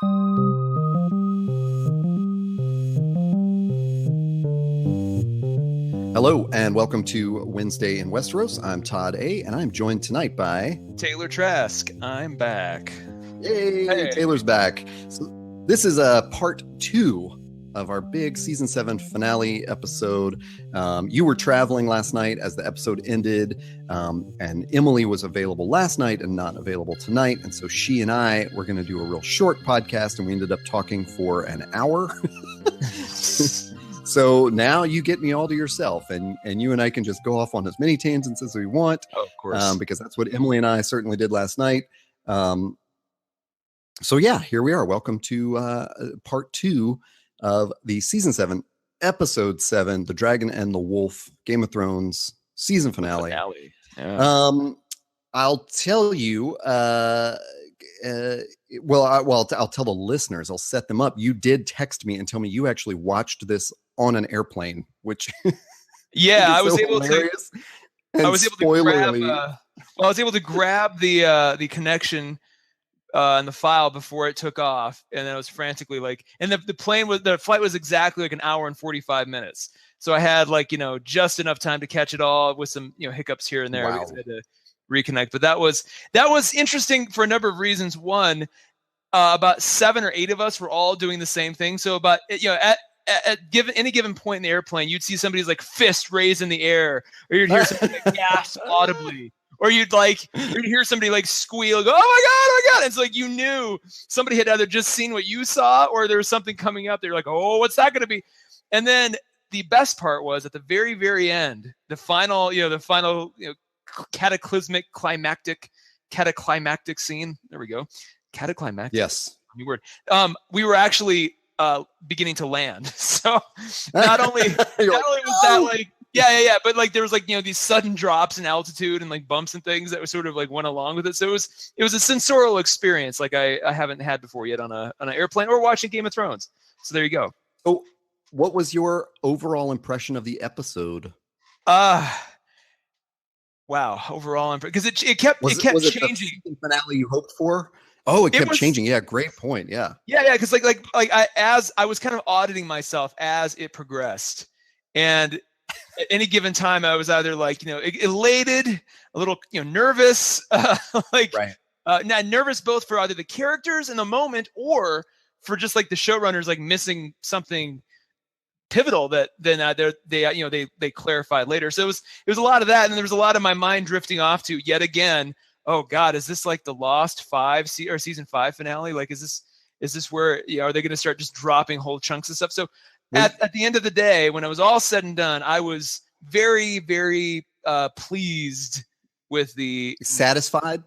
Hello and welcome to Wednesday in Westeros. I'm Todd A. and I'm joined tonight by Taylor Trask. I'm back. Yay! Hey. Taylor's back. So this is a part 2 of our big season 7 finale episode. You were traveling last night as the episode ended, and Emily was available last night and not available tonight. And so she and I were going to do a real short podcast, and we ended up talking for an hour. So now you get me all to yourself, and you and I can just go off on as many tangents as we want. Oh, of course. Because that's what Emily and I certainly did last night. So yeah, here we are. Welcome to part 2 of the season 7, episode 7, The Dragon and the Wolf, Game of Thrones season finale. Yeah. I'll tell you, I'll tell the listeners, I'll set them up. You did text me and tell me you actually watched this on an airplane, which yeah, I was so able to grab the connection and the file before it took off, and then I was frantically and the flight was exactly like an hour and 45 minutes. So I had just enough time to catch it all with some hiccups here and there. Wow. Because I had to reconnect, but that was interesting for a number of reasons. One, about 7 or 8 of us were all doing the same thing. So about at any given point in the airplane, you'd see somebody's fist raised in the air, or you'd hear somebody gasp audibly, or you'd hear somebody squeal, go, oh my God. And it's you knew somebody had either just seen what you saw, or there was something coming up. They're oh, what's that going to be? And then the best part was at the very, very end, the final cataclysmic cataclimactic scene. There we go. Cataclimactic. Yes. New word. We were actually beginning to land. So not only was that yeah, but there was these sudden drops in altitude and bumps and things that was sort of went along with it. So it was a sensorial experience I haven't had before yet on an airplane or watching Game of Thrones. So there you go. Oh, what was your overall impression of the episode? Wow, overall because it kept changing. The finale you hoped for? Oh, it kept changing. Yeah, great point. Yeah. Yeah, because as I was kind of auditing myself as it progressed, and at any given time I was either elated, a little nervous, right. Not nervous both for either the characters in the moment or for just the showrunners missing something pivotal that then they clarified later. So it was a lot of that, and there was a lot of my mind drifting off to yet again. Oh God, is this the Lost 5 or season 5 finale? Is this where are they going to start just dropping whole chunks of stuff? So at the end of the day, when it was all said and done, I was very, very pleased with the satisfied.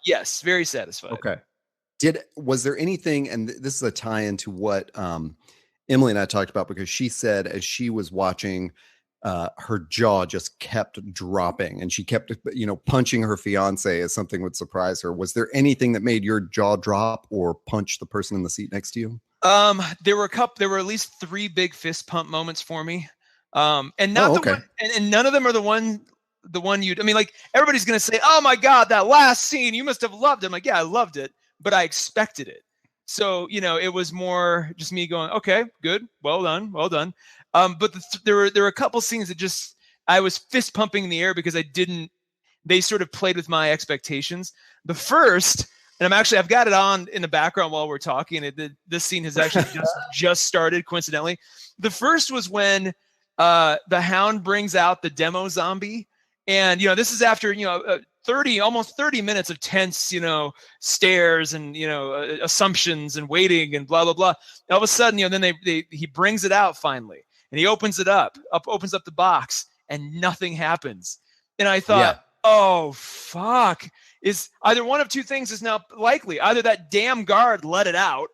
Yes, very satisfied. Okay. Was there anything? And this is a tie into what Emily and I talked about, because she said as she was watching, her jaw just kept dropping, and she kept, punching her fiance as something would surprise her. Was there anything that made your jaw drop or punch the person in the seat next to you? There were at least 3 big fist pump moments for me. And not one, and none of them are the one everybody's going to say, oh my God, that last scene, you must have loved it. I'm yeah, I loved it, but I expected it. So, it was more just me going, okay, good. Well done. But there were a couple scenes that I was fist pumping in the air because they sort of played with my expectations. The first, and I've got it on in the background while we're talking. This scene has actually just started, coincidentally. The first was when the Hound brings out the demo zombie. And, this is after, almost 30 minutes of tense, stares and, assumptions and waiting and blah, blah, blah. And all of a sudden, then he brings it out finally, and he opens up the box, and nothing happens. And I thought, oh, fuck. Is either one of two things is now likely. Either that damn guard let it out,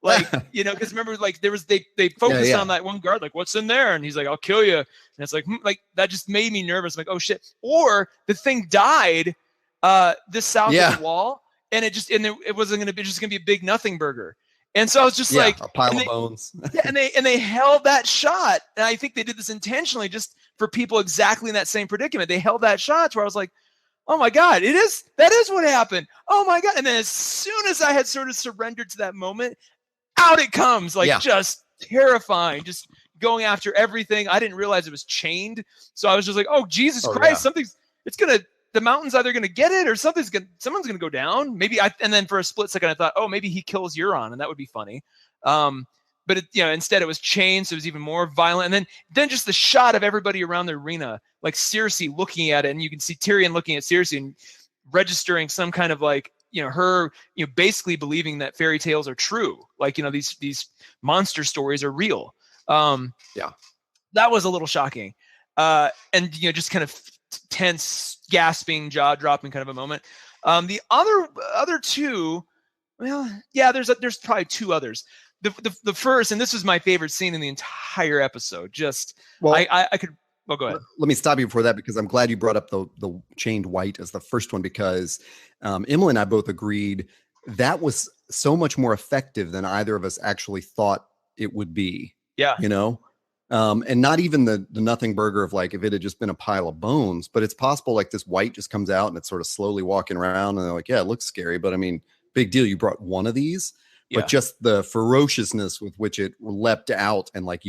because remember, there was, they focused on that one guard, what's in there? And he's I'll kill you. And it's that just made me nervous. Oh shit. Or the thing died this south of the wall, and it wasn't going to be just going to be a big nothing burger. And so I was just a pile of bones. and they held that shot. And I think they did this intentionally just for people exactly in that same predicament. They held that shot where I was oh my God, that is what happened. Oh my God. And then as soon as I had sort of surrendered to that moment, out it comes, like just terrifying, just going after everything. I didn't realize it was chained. So I was just like, oh, Jesus Christ, the mountain's either going to get it or someone's going to go down. And then for a split second, I thought, oh, maybe he kills Euron, and that would be funny. But instead it was chained, so it was even more violent. And then just the shot of everybody around the arena, like Cersei looking at it, and you can see Tyrion looking at Cersei and registering some kind of like, her, basically believing that fairy tales are true. Like, these monster stories are real. That was a little shocking. And just kind of tense, gasping, jaw dropping kind of a moment. The other two, well, yeah, there's probably two others. The first, and this was my favorite scene in the entire episode. I could. Well, go ahead. Let me stop you before that, because I'm glad you brought up the chained white as the first one, because Emily and I both agreed that was so much more effective than either of us actually thought it would be. Yeah. And not even the nothing burger of like if it had just been a pile of bones, but it's possible like this white just comes out and it's sort of slowly walking around and they're like, yeah, it looks scary, but I mean, big deal. You brought one of these. But just the ferociousness with which it leapt out, and like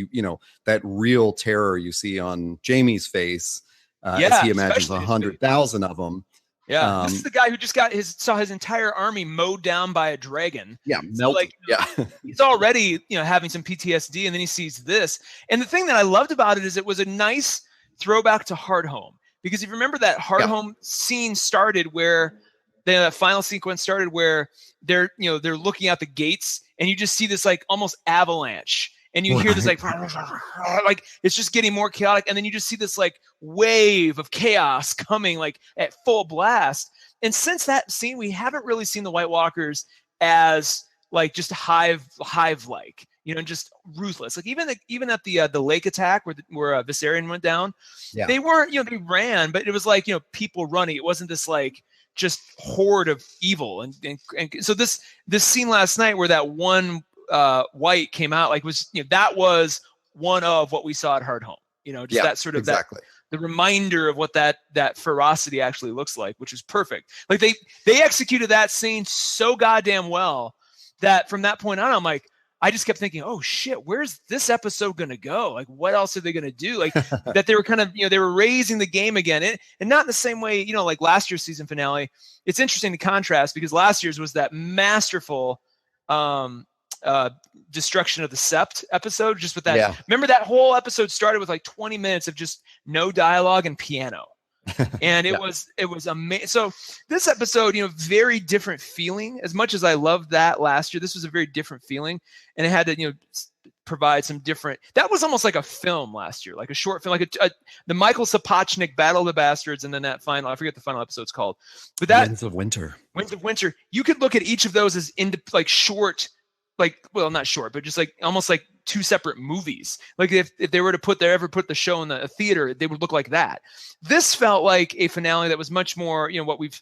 that real terror you see on Jaime's face as he imagines 100,000 of them. Yeah, this is the guy who just saw his entire army mowed down by a dragon. Yeah, melted. So he's already having some PTSD, and then he sees this. And the thing that I loved about it is it was a nice throwback to Hardhome, because if you remember that Hardhome scene started where. The final sequence started where they're looking out the gates, and you just see this like almost avalanche, and you hear this like it's just getting more chaotic, and then you just see this like wave of chaos coming like at full blast. And since that scene, we haven't really seen the White Walkers as like just hive like, just ruthless. Like even at the lake attack where Viserion went down, they weren't, they ran, but it was like, people running. It wasn't this like just horde of evil. And so this scene last night where that one white came out, like was, that was one of what we saw at Hardhome, that sort of the reminder of what that ferocity actually looks like, which is perfect. Like they executed that scene so goddamn well that from that point on, I'm like, I just kept thinking, oh shit, where's this episode going to go? Like, what else are they going to do? Like that they were kind of, they were raising the game again, and not in the same way, like last year's season finale. It's interesting to contrast, because last year's was that masterful destruction of the Sept episode, just with that. Yeah. Remember that whole episode started with like 20 minutes of just no dialogue and piano. And it was amazing. So this episode, very different feeling. As much as I loved that last year, this was a very different feeling, and it had to, provide some different. That was almost like a film last year, like a short film, like the Michael Sapochnik Battle of the Bastards, and then that final. I forget the final episode's called, but that Winds of Winter. You could look at each of those as like short. Like, well, not short, but just like almost like two separate movies. Like if they were to ever put the show in a theater, they would look like that. This felt like a finale that was much more, what we've,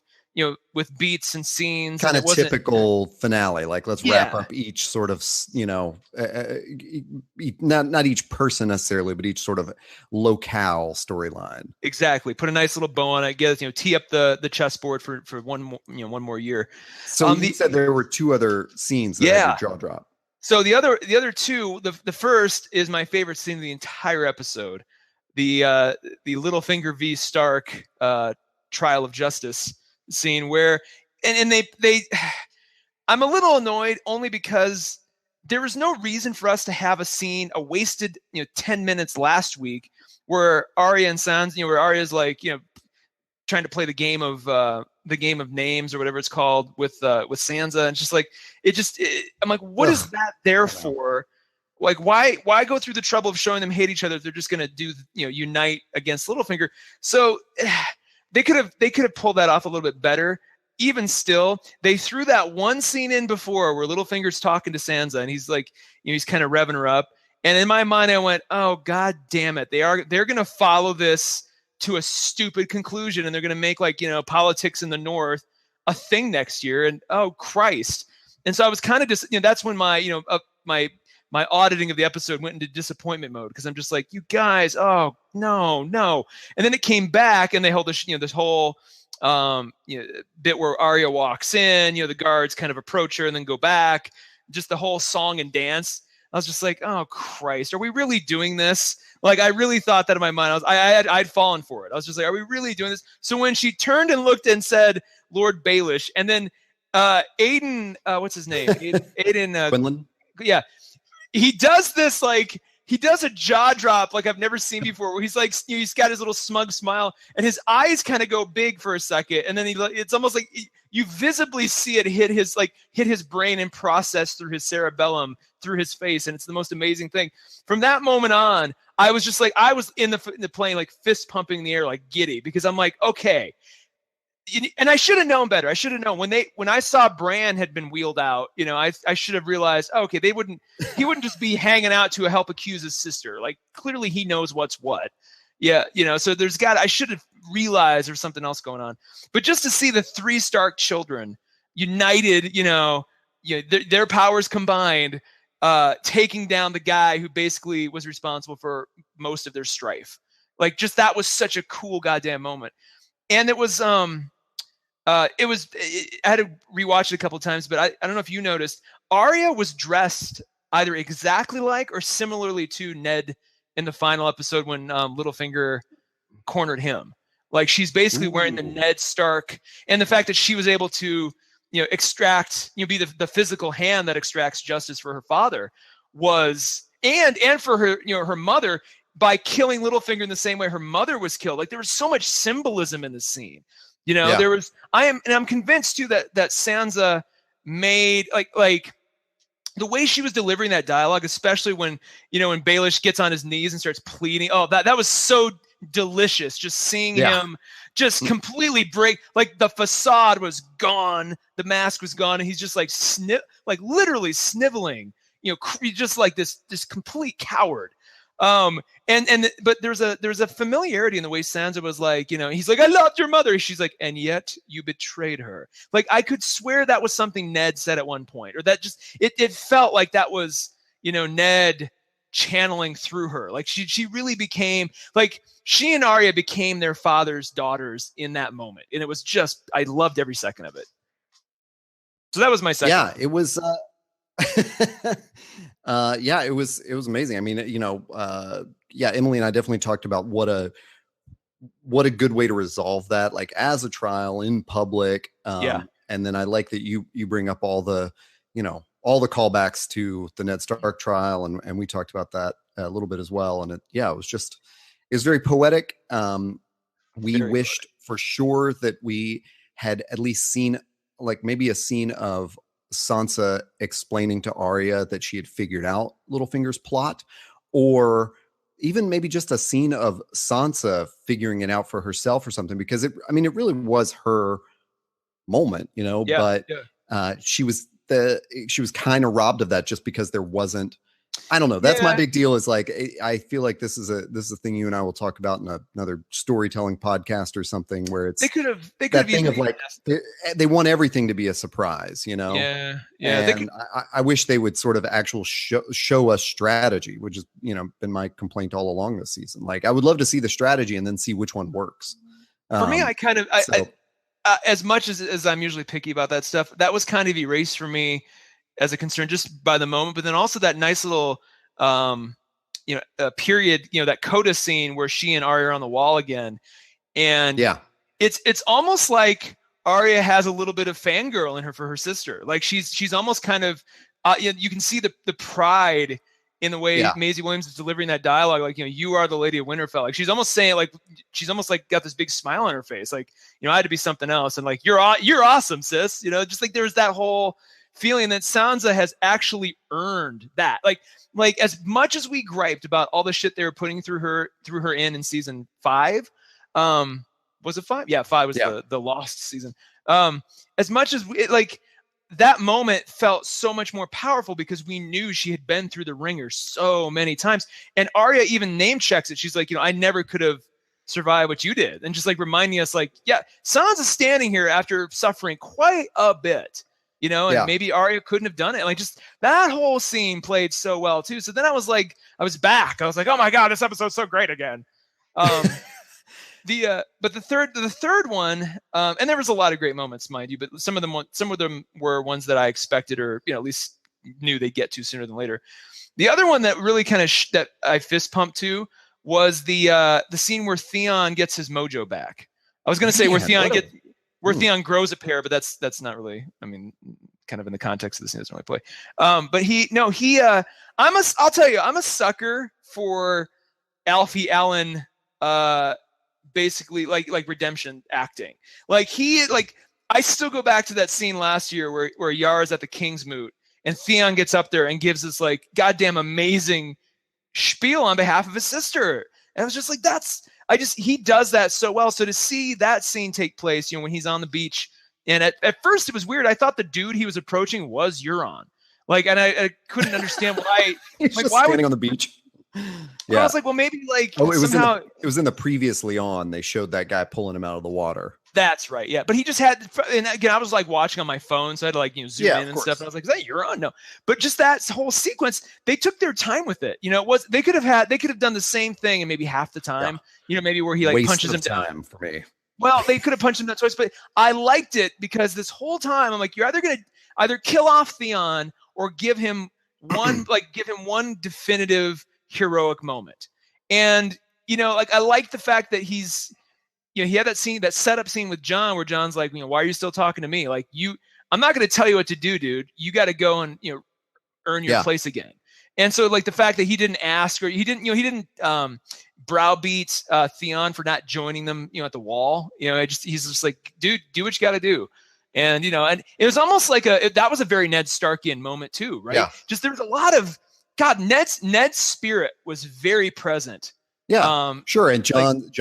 with beats and scenes. Kind of typical finale. Like let's wrap up each sort of, not each person necessarily, but each sort of locale storyline. Exactly. Put a nice little bow on it. Get tee up the chessboard for one more year. So you said there were two other scenes that had your jaw drop. So the other two, the first is my favorite scene of the entire episode. The Littlefinger v. Stark trial of justice scene where and they I'm a little annoyed only because there was no reason for us to have a wasted 10 minutes last week where Arya and Sansa, where Arya's like trying to play the game of names or whatever it's called with Sansa, and just like I'm like, what is that there for? Like, why go through the trouble of showing them hate each other if they're just going to do unite against Littlefinger? So they could have pulled that off a little bit better. Even still, they threw that one scene in before where Littlefinger's talking to Sansa, and he's like, he's kind of revving her up. And in my mind, I went, oh god damn it, they're going to follow this to a stupid conclusion, and they're going to make like politics in the North a thing next year, and oh Christ. And so I was kind of just that's when my my my auditing of the episode went into disappointment mode because I'm just like, you guys, oh no. And then it came back and they held this, this whole bit where Arya walks in, the guards kind of approach her and then go back, just the whole song and dance. I was just like, oh Christ, are we really doing this? Like, I really thought that in my mind. I'd fallen for it. I was just like, are we really doing this? So when she turned and looked and said, Lord Baelish, and then Aiden, what's his name? Aiden Quinlan? Yeah. He does this, like, he does a jaw drop like I've never seen before, where he's like, he's got his little smug smile and his eyes kind of go big for a second. And then it's almost like you visibly see it hit his brain and process through his cerebellum, through his face. And it's the most amazing thing. From that moment on, I was just like, I was in the plane, like fist pumping in the air, like giddy, because I'm like, okay. And I should have known better. I should have known when I saw Bran had been wheeled out, I should have realized, okay, he wouldn't just be hanging out to help accuse his sister. Like, clearly he knows what's what. Yeah. So I should have realized there's something else going on, but just to see the 3 Stark children united, their powers combined, taking down the guy who basically was responsible for most of their strife. Like, just, that was such a cool goddamn moment. And it was, I had to rewatch it a couple of times, but I don't know if you noticed, Arya was dressed either exactly like or similarly to Ned in the final episode when Littlefinger cornered him. Like, she's basically wearing the Ned Stark, and the fact that she was able to, extract, be the physical hand that extracts justice for her father was, and for her, her mother, by killing Littlefinger in the same way her mother was killed. Like, there was so much symbolism in the scene. There was, I'm convinced too that Sansa made like the way she was delivering that dialogue, especially when Baelish gets on his knees and starts pleading. Oh, that was so delicious. Just seeing him just completely break, like, the facade was gone, the mask was gone, and he's just like literally sniveling, just like this complete coward. But there's a familiarity in the way Sansa was like, he's like, I loved your mother. She's like, and yet you betrayed her. Like, I could swear that was something Ned said at one point, or that just, it felt like that was, Ned channeling through her. Like, she really became, like, she and Arya became their father's daughters in that moment. And it was just, I loved every second of it. So that was my second. Yeah, it was, it was amazing. I mean, Emily and I definitely talked about what a good way to resolve that, like, as a trial in public. And then I like that you bring up all the callbacks to the Ned Stark trial. And we talked about that a little bit as well. And it was very poetic. We wished for sure that we had at least seen, like, maybe a scene of Sansa explaining to Arya that she had figured out Littlefinger's plot, or even maybe just a scene of Sansa figuring it out for herself or something, because it really was her moment, but she was kind of robbed of that just because there wasn't, I don't know. That's my big deal, is like, I feel like this is a thing you and I will talk about in another storytelling podcast or something, where it's, they could have thing of like, they want everything to be a surprise, Yeah. And I wish they would sort of show us strategy, which has, been my complaint all along this season. Like, I would love to see the strategy and then see which one works. For me, I as much as I'm usually picky about that stuff, that was kind of erased for me as a concern just by the moment, but then also that nice little, period, that coda scene where she and Arya are on the wall again. And it's almost like Arya has a little bit of fangirl in her for her sister. Like, she's almost kind of, you can see the pride in the way Maisie Williams is delivering that dialogue. Like, you are the Lady of Winterfell. Like, she's almost saying, like, she's almost like got this big smile on her face. Like, I had to be something else. And like, you're awesome, sis. Just like there's that whole feeling that Sansa has actually earned that. Like as much as we griped about all the shit they were putting through her in season 5, was it 5? Yeah, 5 was the lost season. As much as that moment felt so much more powerful because we knew she had been through the ringer so many times. And Arya even name checks it. She's like, I never could have survived what you did. And just like reminding us, like, Sansa's standing here after suffering quite a bit. and maybe Arya couldn't have done it. Like, just that whole scene played so well too. So then I was like, back. I was like, oh my God, this episode's so great again. But the third one, and there was a lot of great moments, mind you, but some of them were ones that I expected, or at least knew they'd get to sooner than later. The other one that really kind of that I fist pumped to was the scene where Theon gets his mojo back. I was going to say where Theon grows a pair, but that's not really, I mean, kind of in the context of the scene, doesn't really play. But I'll tell you, I'm a sucker for Alfie Allen, basically like redemption acting. I still go back to that scene last year where Yara's at the King's Moot and Theon gets up there and gives this like goddamn amazing spiel on behalf of his sister. And I was just like, he does that so well. So to see that scene take place, when he's on the beach, and at first it was weird. I thought the dude he was approaching was Euron. And I couldn't understand why. He's like, why standing on the beach. Yeah. I was like, well, maybe it was in the previously on. They showed that guy pulling him out of the water. That's right. Yeah. But he just had, and again, I was like watching on my phone. So I had to zoom in and stuff. And I was like, is that Euron? No. But just that whole sequence, they took their time with it. They could have done the same thing in maybe half the time, maybe where he punches him down. For me. Well, they could have punched him down twice, but I liked it because this whole time I'm like, you're either going to either kill off Theon or give him one definitive heroic moment. And, I like the fact that he's, he had that scene, that setup scene with Jon where Jon's like, why are you still talking to me? Like, I'm not going to tell you what to do, dude. You got to go and, earn your place again. And so the fact that he didn't ask, or he didn't browbeat Theon for not joining them, at the wall, he's just like, dude, do what you got to do. And, and it was almost like that was a very Ned Starkian moment too, right? Yeah. Just, there was a lot of, God, Ned's spirit was very present. Yeah, sure. And Jon,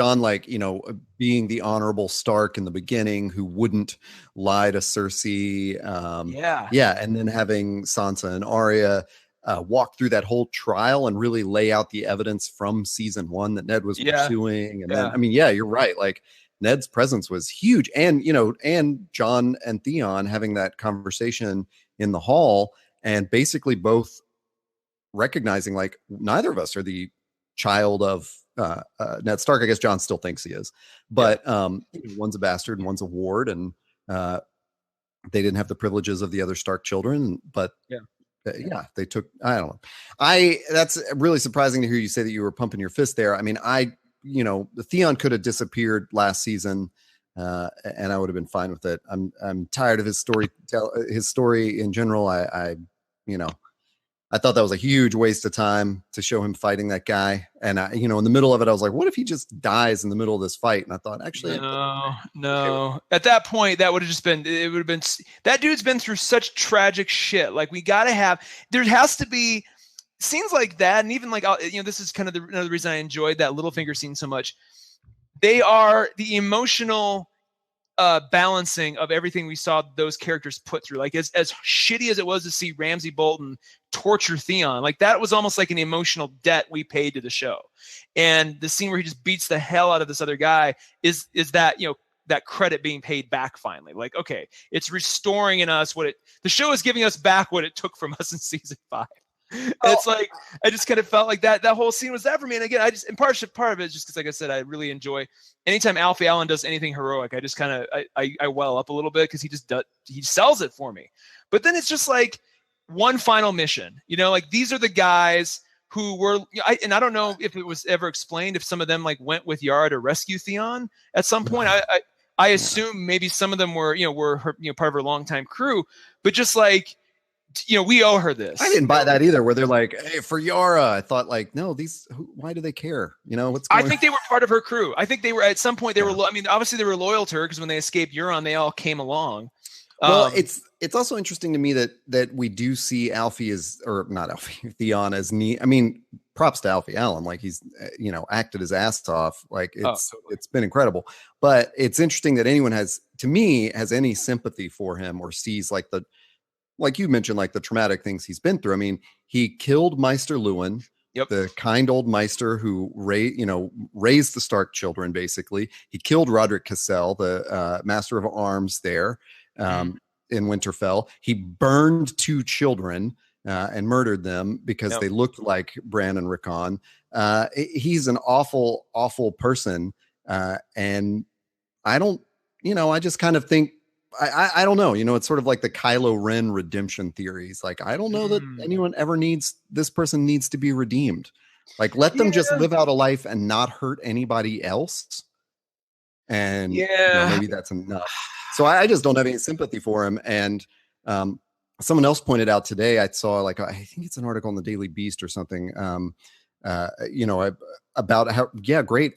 being the honorable Stark in the beginning, who wouldn't lie to Cersei. And then having Sansa and Arya walk through that whole trial and really lay out the evidence from season 1 that Ned was pursuing. And then, you're right. Like, Ned's presence was huge. And, and Jon and Theon having that conversation in the hall, and basically both recognizing like neither of us are the child of Ned Stark. I guess Jon still thinks he is, but one's a bastard and one's a ward, and they didn't have the privileges of the other Stark children. But they took. I don't know. That's really surprising to hear you say that you were pumping your fist there. I mean, the Theon could have disappeared last season, and I would have been fine with it. I'm tired of his story in general. I thought that was a huge waste of time to show him fighting that guy. And in the middle of it, I was like, what if he just dies in the middle of this fight? And I thought, actually, no. At that point, that would have just been, that dude's been through such tragic shit. Like, there has to be scenes like that. And even this is kind of another reason I enjoyed that Littlefinger scene so much. They are the emotional balancing of everything we saw those characters put through. Like, as shitty as it was to see Ramsay Bolton torture Theon, like, that was almost like an emotional debt we paid to the show. And the scene where he just beats the hell out of this other guy is that, that credit being paid back finally. Like, okay, it's restoring in us the show is giving us back what it took from us in season 5. It's like, I just kind of felt like that whole scene was that for me. And again, part of it is just because, like I said, I really enjoy anytime Alfie Allen does anything heroic. I just kind of, I well up a little bit because he sells it for me. But then it's just like one final mission, like, these are the guys who were, and I don't know if it was ever explained, if some of them went with Yara to rescue Theon at some point. I assume maybe some of them were her, part of her longtime crew, but just like, we owe her this. I didn't buy that either, where they're like, hey, for Yara. I thought like, no, why do they care? What's going on? I think they were part of her crew. I think they were, at some point, obviously they were loyal to her because when they escaped Euron, they all came along. Well, it's also interesting to me that we do see Theon as neat. I mean, props to Alfie Allen. Like, he's, acted his ass off. Like, it's been incredible. But it's interesting that anyone has any sympathy for him or sees like you mentioned, like the traumatic things he's been through. I mean, he killed Maester Luwin, the kind old Maester who raised the Stark children, basically. He killed Roderick Cassel, the Master of Arms there. in Winterfell. He burned 2 children and murdered them because they looked like Bran and Rickon. He's an awful, awful person. And I don't, I just kind of think, I don't know, it's sort of like the Kylo Ren redemption theories. Like, I don't know that anyone ever this person needs to be redeemed. Like, let them just live out a life and not hurt anybody else. And maybe that's enough. So I just don't have any sympathy for him. And someone else pointed out today, I saw I think it's an article in the Daily Beast or something, about how, great.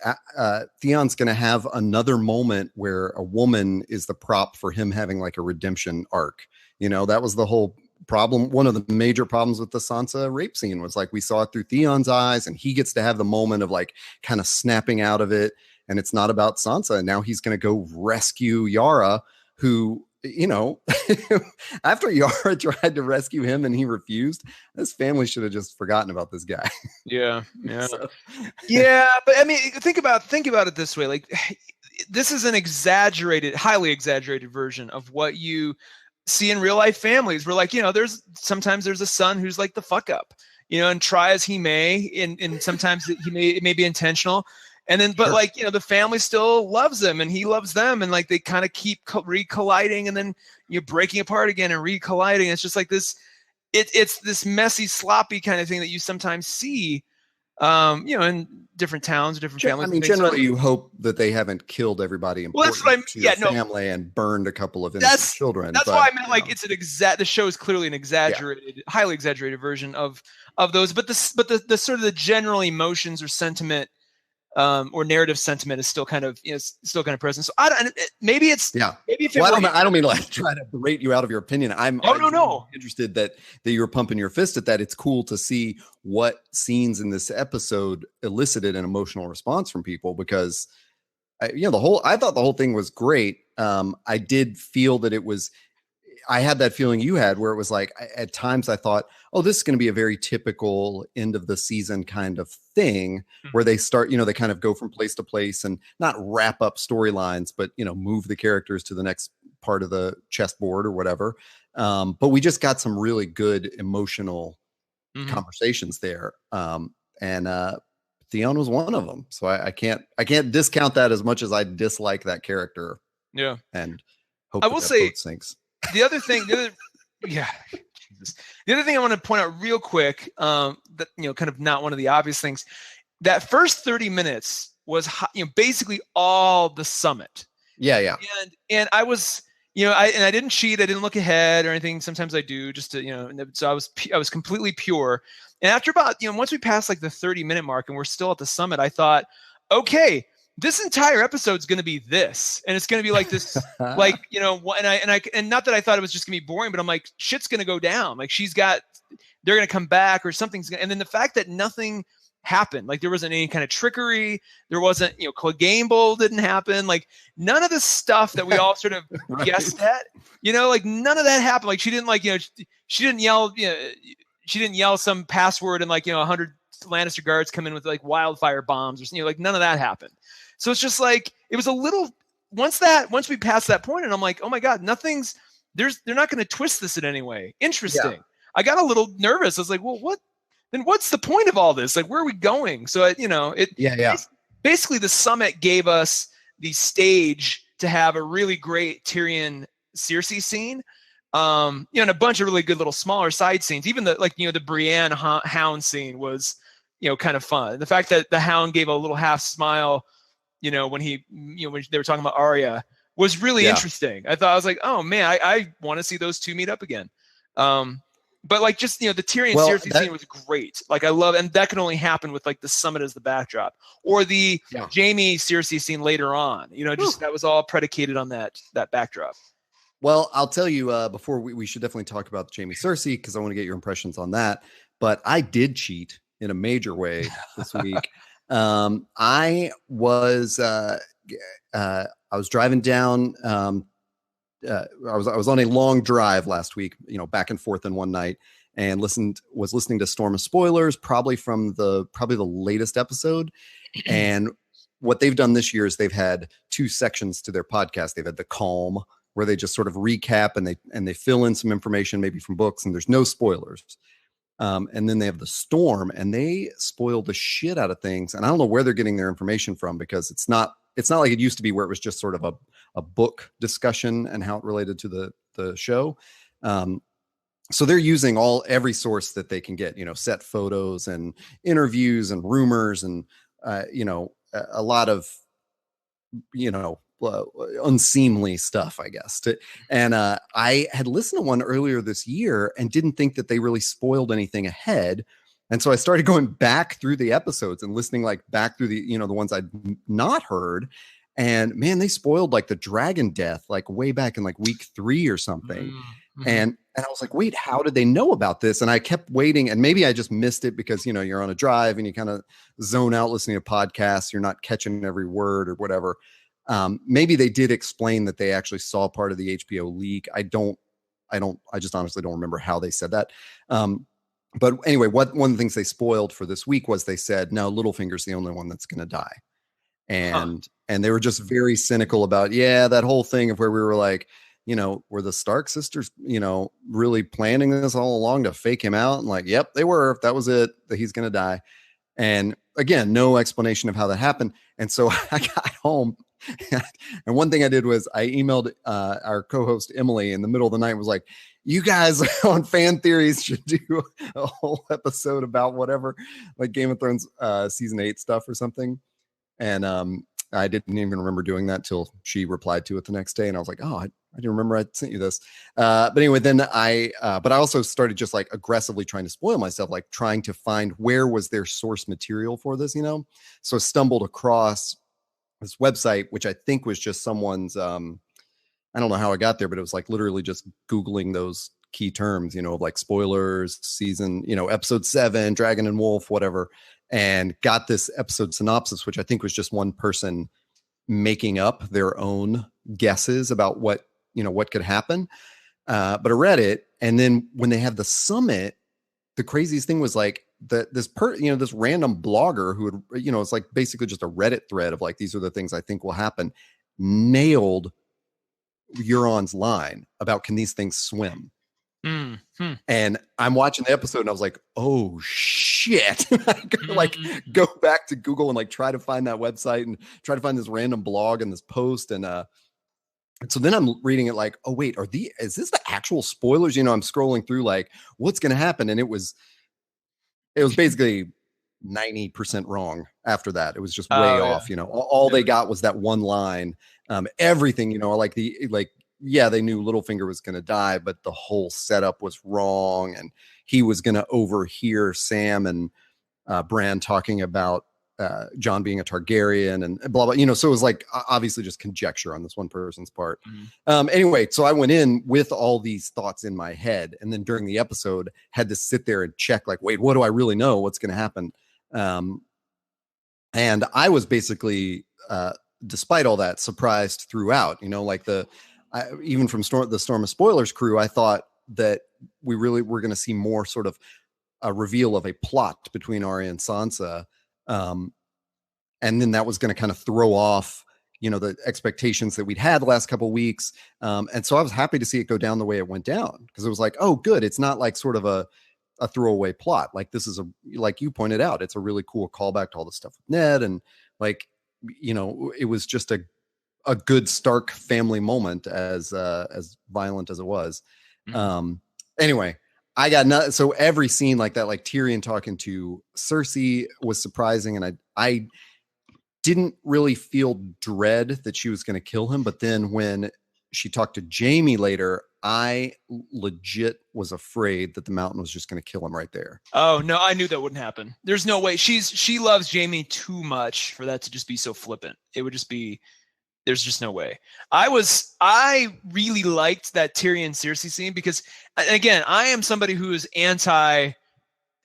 Theon's going to have another moment where a woman is the prop for him having like a redemption arc. That was the whole problem. One of the major problems with the Sansa rape scene was like, we saw it through Theon's eyes, and he gets to have the moment of like kind of snapping out of it. And it's not about Sansa. And now he's going to go rescue Yara, who, after Yara tried to rescue him and he refused, this family should have just forgotten about this guy. Yeah. But I mean, think about it this way. Like, this is an highly exaggerated version of what you see in real life families where, like, sometimes there's a son who's like the fuck up, and try as he may, and sometimes it may be intentional. And then, but like, the family still loves him and he loves them. And like, they kind of keep recolliding and then breaking apart again and recolliding. It's just like this, it's this messy, sloppy kind of thing that you sometimes see, in different towns, different families. I mean, generally you hope that they haven't killed everybody important to your family and burned a couple of innocent children. That's why I meant like, it's the show is clearly an exaggerated, highly exaggerated version of those, but the sort of the general emotions or sentiment, or narrative sentiment is still kind of present. So maybe it's maybe if I don't mean to like try to berate you out of your opinion. I'm interested that you're pumping your fist at that. It's cool to see what scenes in this episode elicited an emotional response from people, because I thought the whole thing was great. I did feel that I had that feeling you had where it was like, at times I thought, oh, this is going to be a very typical end of the season kind of thing, where they start, they kind of go from place to place and not wrap up storylines, but, move the characters to the next part of the chessboard or whatever. But we just got some really good emotional conversations there. And Theon was one of them. So I can't discount that as much as I dislike that character. Yeah. And hope I will say, sinks. The other thing I want to point out real quick, that, kind of not one of the obvious things, that first 30 minutes was, basically all the summit. Yeah. And I was, I didn't cheat. I didn't look ahead or anything. Sometimes I do, just to, so I was completely pure. And after about, once we passed like the 30-minute mark and we're still at the summit, I thought, okay, this entire episode is going to be this, and it's going to be like this, like, and not that I thought it was just gonna be boring, but I'm like, shit's going to go down. Like, they're going to come back, or something's going to, and then the fact that nothing happened, like there wasn't any kind of trickery. There wasn't, Clegane Bowl didn't happen. Like, none of the stuff that we all sort of guessed at, like none of that happened. Like, she didn't she didn't yell some password and 100 Lannister guards come in with like wildfire bombs or something, like none of that happened. So it's just like, it was a little, once we passed that point, and I'm like, oh my God, they're not going to twist this in any way. Interesting. Yeah. I got a little nervous. I was like, well, what's the point of all this? Like, where are we going? So, basically the summit gave us the stage to have a really great Tyrion Cersei scene. And a bunch of really good little smaller side scenes. Even the Brienne Hound scene was, kind of fun. The fact that the Hound gave a little half smile, when when they were talking about Arya, was really interesting. I was like, oh man, I want to see those two meet up again. But like, just, the Tyrion Cersei scene was great. Like, I love, and that can only happen with like the summit as the backdrop, or the Jaime Cersei scene later on, that was all predicated on that backdrop. Well, I'll tell you, before we should definitely talk about Jaime Cersei, because I want to get your impressions on that. But I did cheat in a major way this week. I was driving down. I was on a long drive last week, back and forth in one night, and was listening to Storm of Spoilers, probably the latest episode. And what they've done this year is they've had 2 sections to their podcast. They've had the calm where they just sort of recap and they fill in some information maybe from books, and there's no spoilers. And then they have the Storm, and they spoil the shit out of things. And I don't know where they're getting their information from, because it's not like it used to be, where it was just sort of a book discussion and how it related to the show. So they're using every source that they can get, set photos and interviews and rumors and, a lot of, unseemly stuff, I guess. And I had listened to one earlier this year and didn't think that they really spoiled anything ahead. And so I started going back through the episodes and listening back through the ones I'd not heard. And man, they spoiled the dragon death, way back in week 3 or something. Mm-hmm. And I was like, wait, how did they know about this? And I kept waiting, and maybe I just missed it because, you're on a drive and you kind of zone out listening to podcasts. You're not catching every word or whatever. Maybe they did explain that they actually saw part of the HBO leak. I just honestly don't remember how they said that. But anyway, one of the things they spoiled for this week was they said, no, Littlefinger's the only one that's going to die. And they were just very cynical about, that whole thing of where we were like, were the Stark sisters, really planning this all along to fake him out? And yep, they were. That was it, that he's going to die. And again, no explanation of how that happened. And so I got home, and one thing I did was I emailed our co-host Emily in the middle of the night, was like, you guys on Fan Theories should do a whole episode about whatever, Game of Thrones season 8 stuff or something. And I didn't even remember doing that till she replied to it the next day. And I was like, oh, I didn't remember I sent you this. But anyway, then but I also started just aggressively trying to spoil myself, trying to find where was their source material for this, So I stumbled across this website, which I think was just someone's, I don't know how I got there, but it was literally just Googling those key terms, of spoilers, season, episode 7, Dragon and Wolf, whatever, and got this episode synopsis, which I think was just one person making up their own guesses about what could happen. But I read it. And then when they had the summit, the craziest thing was this random blogger who would, it's basically just a Reddit thread of these are the things I think will happen, nailed Euron's line about, can these things swim? Mm-hmm. And I'm watching the episode and I was like, oh shit. Go back to Google and try to find that website and try to find this random blog and this post. And so then I'm reading it oh wait, is this the actual spoilers? I'm scrolling through what's going to happen. And it was basically 90% wrong after that. It was just way off, all they got was that one line. Everything, they knew Littlefinger was going to die, but the whole setup was wrong. And he was going to overhear Sam and Bran talking about Jon being a Targaryen and blah, blah, so it was obviously just conjecture on this one person's part. Mm-hmm. Anyway, so I went in with all these thoughts in my head. And then during the episode had to sit there and check wait, what do I really know? What's going to happen? And I was basically, despite all that, surprised throughout, even from the Storm of Spoilers crew, I thought that we really were going to see more sort of a reveal of a plot between Arya and Sansa. And then that was going to kind of throw off, the expectations that we'd had the last couple of weeks. And so I was happy to see it go down the way it went down, because it was oh, good. It's not sort of a throwaway plot. This is like you pointed out, it's a really cool callback to all the stuff with Ned. And it was just a good Stark family moment, as violent as it was. Mm-hmm. Anyway, I got so every scene like that, Tyrion talking to Cersei was surprising. And I didn't really feel dread that she was going to kill him. But then when she talked to Jaime later, I legit was afraid that the Mountain was just going to kill him right there. Oh no, I knew that wouldn't happen. There's no way. She loves Jaime too much for that to just be so flippant. It would just be, there's just no way. I really liked that Tyrion Cersei scene, because again, I am somebody who is anti